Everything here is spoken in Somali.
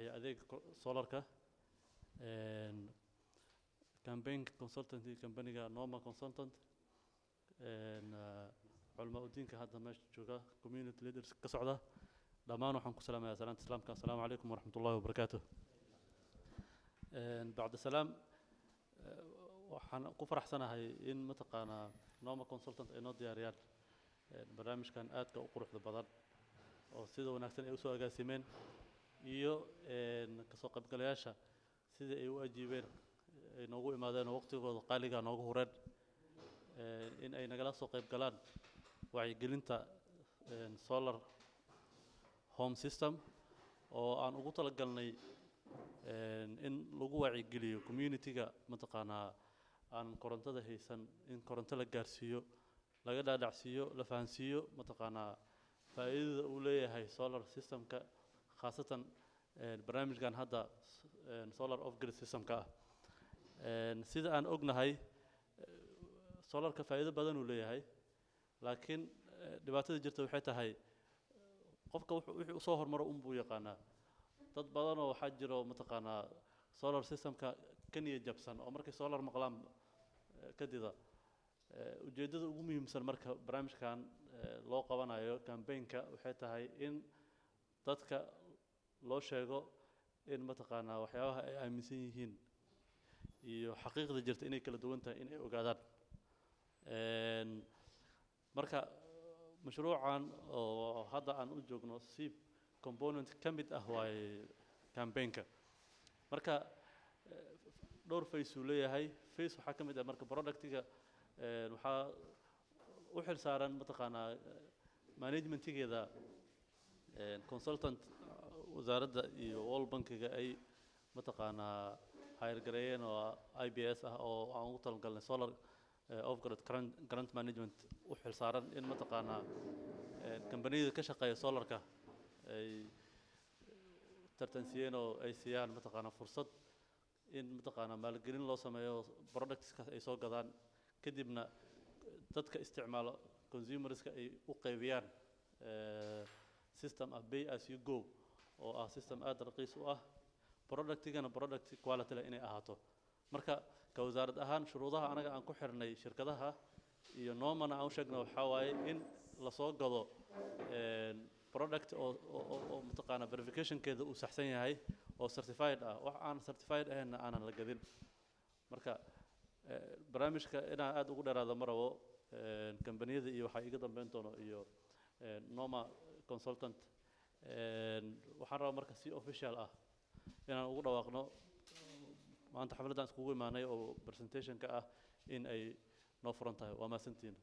bixiya adeeg solarka campaign consultancy company-ga Noma Consultant علماء الدين كهذا ماشي جوجا community leaders كسعودة دمان وحن كسلام يا سلام السلام السلام عليكم ورحمة الله وبركاته بعد السلام وحن كفر أحسن هاي إن متقنا نوما كونسلتنت إنه دياريان برنامج كان آت كأقرح البضر أو سيدا ونحسن يوسوا جاسمين إيو كسوق بقلياشة سيدا إيو أجيبين نوجو إمادين وقت قالقا نوجو هرد إن أي نجلا سوق بقلان وعي قلنتا solar home system oo aan ugu talagalnay in lagu wacyi geliyo community-ga mataqaanaa aan korontada haysan in koronto la gaarsiiyo laga dhaadhacsiiyo la fahansiiyo mataqaanaa faa'iidada uu leeyahay solar system-ka khaasatan barnaamijkan hadda solar off grid system-ka sida aan ognahay solarka faa'iido badan uu leeyahay laakiin dhibaatada jirta waxay tahay qofka wixii u soo hormaro buu yaqaanaa dad badan oo waxa jiro mataqaanaa solar system-ka kaniya jabsan oo markay solar maqlaan kadida ujeedada ugu muhiimsan marka barnaamijkan loo qabanayo campaign-ka waxay tahay in dadka loo sheego in mataqaanaa waxyaabaha ay aaminsan yihiin iyo xaqiiqda jirta inay kala duwan tahay in ay ogaadaan marka مشروعاً هذا عن أوجوجنا سيب component كميت أهواي campaign-ك مركا دور فيسولية هاي فيس وحكمت مركا برودكتيجا وحا وحر صارن متقانا management كذا consultant وزارة يوال بنك أي متقانا هاير جرين أو IBS أو عنقطة القلنا solar off grid grant management وحل صارن إن متقانا كمبانية كشقة سولاركا أي ترتنسيين أو أي سيان متقانا فرصة إن متقانا مالجرين لو سمايو products كأي سوق قدان كدبنا تدك استعمال consumers كأي وقيبيان system pay as you go أو system رقيس product كنا product quality لإني أهاتو marka ka wasaaradda ahaan shuruudaha anaga aan ku xirnay shirkadaha iyo noomana aan sheegno waxa waaye in la soo gado product oo mutaqaana verification-keeda uu saxsan yahay oo certified ah wax aan certified ahayn aanan la gadin marka barnaamijka inaan aad ugu dheeraado marabo kambaniyada iyo waxa iga dambeyn doono iyo Noma Consultant waxaan rabaa marka si official ah inaan ugu dhawaaqno maanta xafladaan iskugu imaanay oo presentation ka ah in ay noo furan tahay waa ma santiin